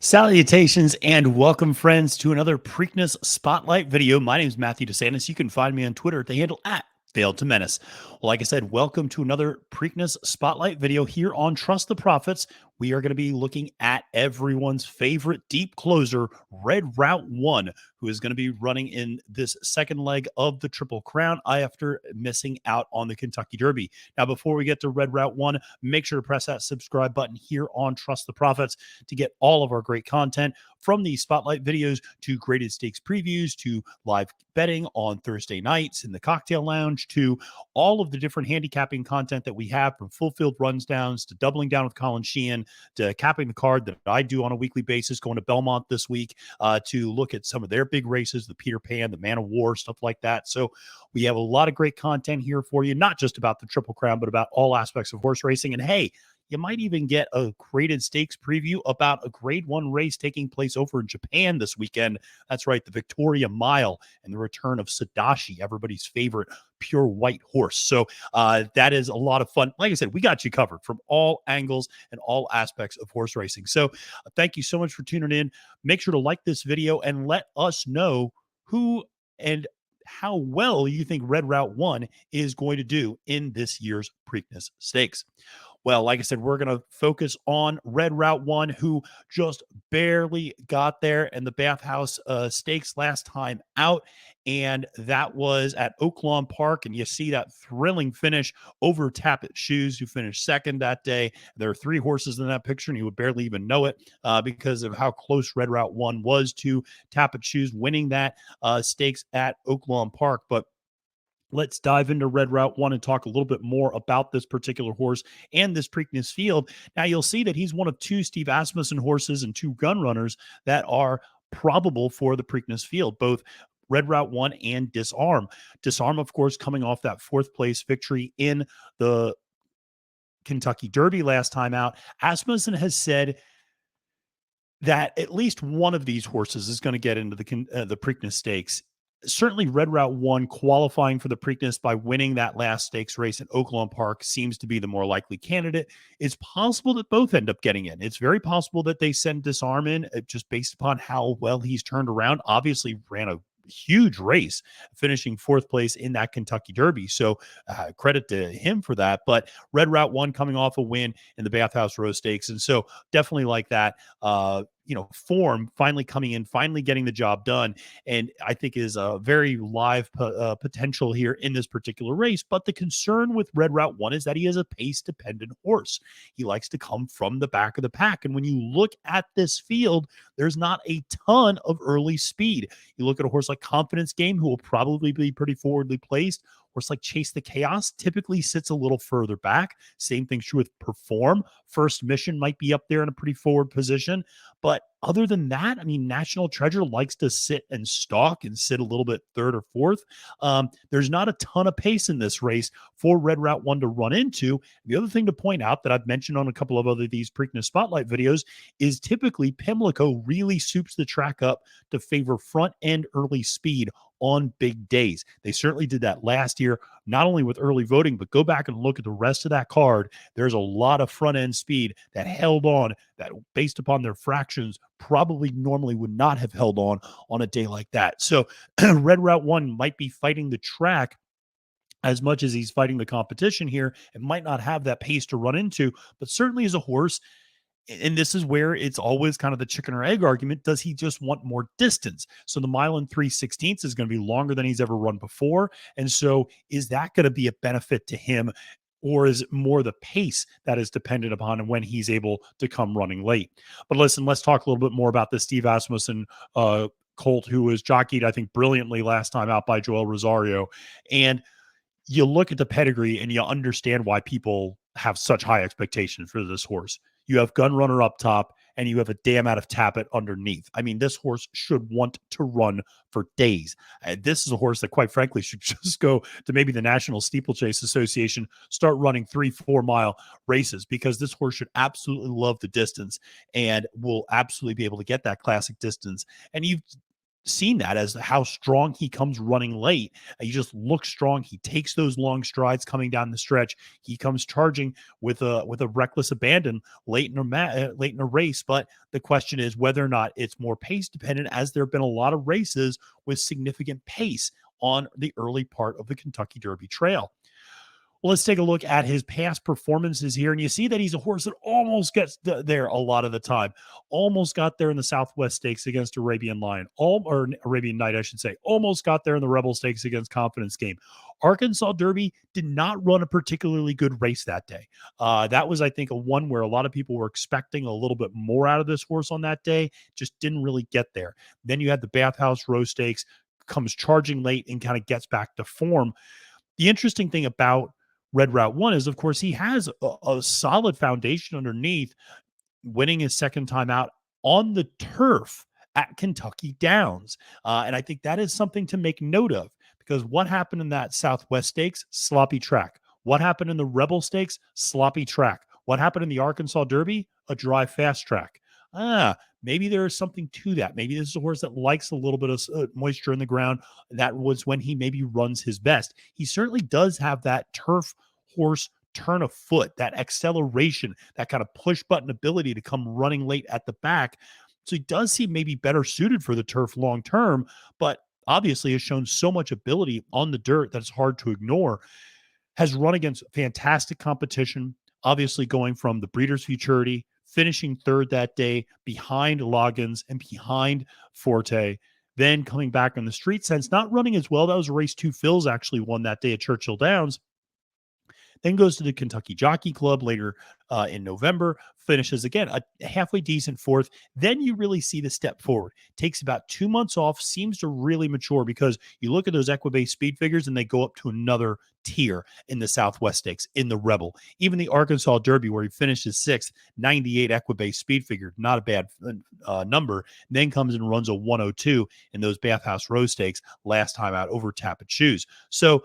Salutations and welcome, friends, to another Preakness Spotlight video. My name is Matthew DeSantis. You can find me on Twitter at the handle at Failed to Menace. Well, like I said, welcome to another Preakness Spotlight video here on Trust the Profits. We are going to be looking at everyone's favorite deep closer, Red Route 1, who is going to be running in this second leg of the Triple Crown after missing out on the Kentucky Derby. Now, before we get to Red Route 1, make sure to press that subscribe button here on Trust the Profits to get all of our great content, from these spotlight videos to graded stakes previews to live betting on Thursday nights in the cocktail lounge to all of the different handicapping content that we have, from full field runs downs to doubling down with Colin Sheehan to capping the card that I do on a weekly basis, going to Belmont this week to look at some of their big races, the Peter Pan, the Man of War, stuff like that. So we have a lot of great content here for you, not just about the Triple Crown, but about all aspects of horse racing. And hey, you might even get a graded stakes preview about a grade 1 race taking place over in Japan this weekend. That's right, the Victoria Mile and the return of Sadashi, everybody's favorite pure white horse. So that is a lot of fun. Like I said, we got you covered from all angles and all aspects of horse racing. So thank you so much for tuning in. Make sure to like this video and let us know who and how well you think Red Route 1 is going to do in this year's Preakness Stakes. Well, like I said, we're going to focus on Red Route 1, who just barely got there in the Bathhouse Stakes last time out. And that was at Oaklawn Park. And you see that thrilling finish over Tappet Shoes, who finished second that day. There are 3 horses in that picture, and you would barely even know it because of how close Red Route 1 was to Tappet Shoes winning that stakes at Oaklawn Park. But let's dive into Red Route 1 and talk a little bit more about this particular horse and this Preakness field. Now, you'll see that he's one of 2 Steve Asmussen horses and 2 gun runners that are probable for the Preakness field, both Red Route 1 and Disarm. Disarm, of course, coming off that 4th place victory in the Kentucky Derby last time out. Asmussen has said that at least one of these horses is going to get into the Preakness Stakes. Certainly Red Route 1 qualifying for the Preakness by winning that last stakes race at Oaklawn Park seems to be the more likely candidate. It's possible that both end up getting in. It's very possible that they send Disarm in just based upon how well he's turned around. Obviously ran a huge race, finishing 4th place in that Kentucky Derby. So credit to him for that. But Red Route 1 coming off a win in the Bathhouse Row Stakes. And so definitely like that. Form finally coming in, finally getting the job done. And I think is a very live potential here in this particular race. But the concern with Red Route 1 is that he is a pace dependent horse. He likes to come from the back of the pack. And when you look at this field, there's not a ton of early speed. You look at a horse like Confidence Game, who will probably be pretty forwardly placed. Horse like Chase the Chaos typically sits a little further back. Same thing's true with Perform. First Mission might be up there in a pretty forward position. But other than that, I mean, National Treasure likes to sit and stalk and sit a little bit 3rd or 4th. There's not a ton of pace in this race for Red Route 1 to run into. The other thing to point out that I've mentioned on a couple of other these Preakness Spotlight videos is typically Pimlico really soups the track up to favor front end early speed on big days. They certainly did that last year, not only with early voting, but go back and look at the rest of that card. There's a lot of front end speed that held on, that based upon their fractions probably normally would not have held on a day like that. So Red Route 1 might be fighting the track as much as he's fighting the competition here, and might not have that pace to run into, but certainly as a horse. And this is where it's always kind of the chicken or egg argument. Does he just want more distance? So the mile and 3/16 is going to be longer than he's ever run before. And so is that going to be a benefit to him? Or is it more the pace that is dependent upon when he's able to come running late? But listen, let's talk a little bit more about the Steve Asmussen colt, who was jockeyed, I think, brilliantly last time out by Joel Rosario. And you look at the pedigree and you understand why people have such high expectations for this horse. You have Gun Runner up top and you have a damn out of Tappet underneath. I mean, this horse should want to run for days. This is a horse that, quite frankly, should just go to maybe the National Steeplechase Association, start running 3-4 mile races, because this horse should absolutely love the distance and will absolutely be able to get that classic distance. And you've seen that as how strong he comes running late. He just looks strong. He takes those long strides coming down the stretch. He comes charging with a reckless abandon late in late in a race. But the question is whether or not it's more pace dependent, as there have been a lot of races with significant pace on the early part of the Kentucky Derby Trail. Well, let's take a look at his past performances here. And you see that he's a horse that almost gets there a lot of the time. Almost got there in the Southwest Stakes against Arabian Lion, or Arabian Knight, I should say. Almost got there in the Rebel Stakes against Confidence Game. Arkansas Derby did not run a particularly good race that day. That was, I think, a one where a lot of people were expecting a little bit more out of this horse on that day. Just didn't really get there. Then you had the Bathhouse Row Stakes, comes charging late and kind of gets back to form. The interesting thing about Red Route 1 is, of course, he has a solid foundation underneath, winning his second time out on the turf at Kentucky Downs. And I think that is something to make note of, because what happened in that Southwest Stakes? Sloppy track. What happened in the Rebel Stakes? Sloppy track. What happened in the Arkansas Derby? A dry, fast track. Maybe there is something to that. Maybe this is a horse that likes a little bit of moisture in the ground. That was when he maybe runs his best. He certainly does have that turf horse turn of foot, that acceleration, that kind of push button ability to come running late at the back. So he does seem maybe better suited for the turf long term, but obviously has shown so much ability on the dirt that's hard to ignore. Has run against fantastic competition, obviously going from the Breeders' Futurity, finishing third that day behind Loggins and behind Forte, then coming back on the street sense, not running as well. That was a race two. Phil's actually won that day at Churchill Downs. Then goes to the Kentucky Jockey Club later in November, finishes again a halfway decent fourth. Then you really see the step forward. Takes about 2 months off, seems to really mature, because you look at those Equibase speed figures and they go up to another tier in the Southwest Stakes, in the Rebel. Even the Arkansas Derby, where he finishes sixth, 98 Equibase speed figure, not a bad number. Then comes and runs a 102 in those Bathhouse Row Stakes last time out over Tappet Shoes. So,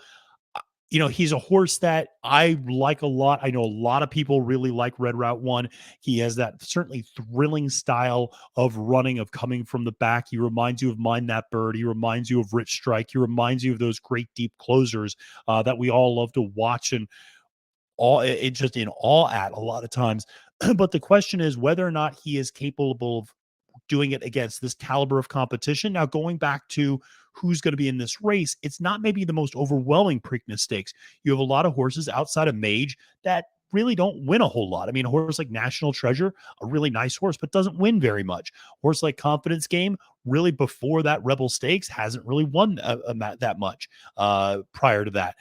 he's a horse that I like a lot. I know a lot of people really like Red Route 1. He has that certainly thrilling style of running, of coming from the back. He reminds you of Mind That Bird. He reminds you of Rich Strike. He reminds you of those great deep closers that we all love to watch and just in awe at a lot of times. But the question is whether or not he is capable of doing it against this caliber of competition. Now, going back to who's going to be in this race, it's not maybe the most overwhelming Preakness Stakes. You have a lot of horses outside of Mage that really don't win a whole lot. I mean, a horse like National Treasure, a really nice horse, but doesn't win very much. Horse like Confidence Game, really before that Rebel Stakes, hasn't really won that much prior to that.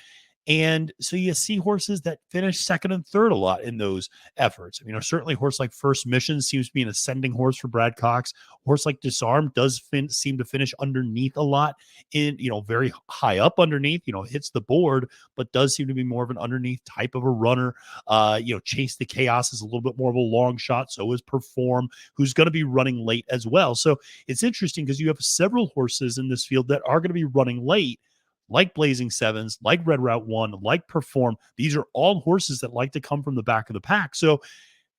And so you see horses that finish second and third a lot in those efforts. I mean, certainly a horse like First Mission seems to be an ascending horse for Brad Cox. A horse like Disarm does seem to finish underneath a lot, in, very high up underneath, hits the board, but does seem to be more of an underneath type of a runner. Chase the Chaos is a little bit more of a long shot. So is Perform, who's going to be running late as well. So it's interesting because you have several horses in this field that are going to be running late, like Blazing Sevens, like Red Route 1, like Perform. These are all horses that like to come from the back of the pack. So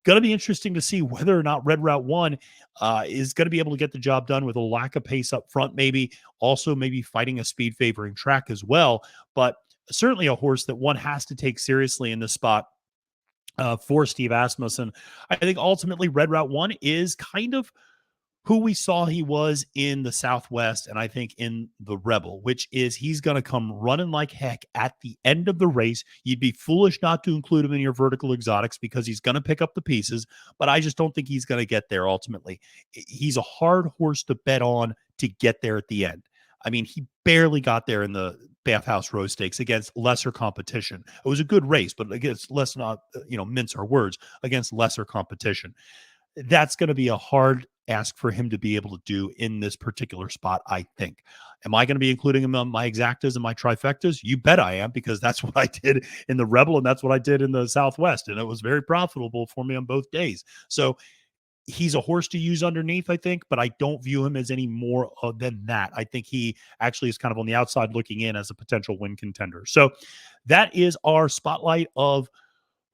going to be interesting to see whether or not Red Route 1 is going to be able to get the job done with a lack of pace up front, maybe also maybe fighting a speed favoring track as well. But certainly a horse that one has to take seriously in this spot for Steve Asmussen. I think ultimately Red Route 1 is kind of who we saw he was in the Southwest, and I think in the Rebel, which is he's going to come running like heck at the end of the race. You'd be foolish not to include him in your vertical exotics because he's going to pick up the pieces, but I just don't think he's going to get there ultimately. He's a hard horse to bet on to get there at the end. I mean, he barely got there in the Bathhouse Row Stakes against lesser competition. It was a good race, but against let's not, mince our words, against lesser competition. That's going to be a hard ask for him to be able to do in this particular spot, I think. Am I going to be including him on my exactas and my trifectas? You bet I am, because that's what I did in the Rebel and that's what I did in the Southwest, and it was very profitable for me on both days. So he's a horse to use underneath, I think, but I don't view him as any more than that. I think he actually is kind of on the outside looking in as a potential win contender. So that is our spotlight of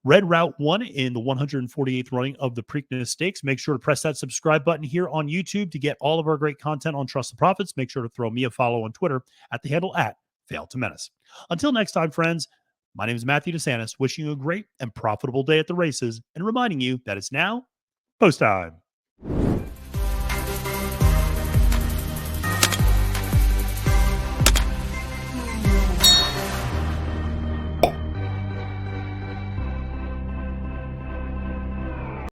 Red Route 1 in the 148th running of the Preakness Stakes. Make sure to press that subscribe button here on YouTube to get all of our great content on Trust the Profits. Make sure to throw me a follow on Twitter at the handle at Fail to Menace. Until next time, friends, my name is Matthew DeSantis, wishing you a great and profitable day at the races and reminding you that it's now post time.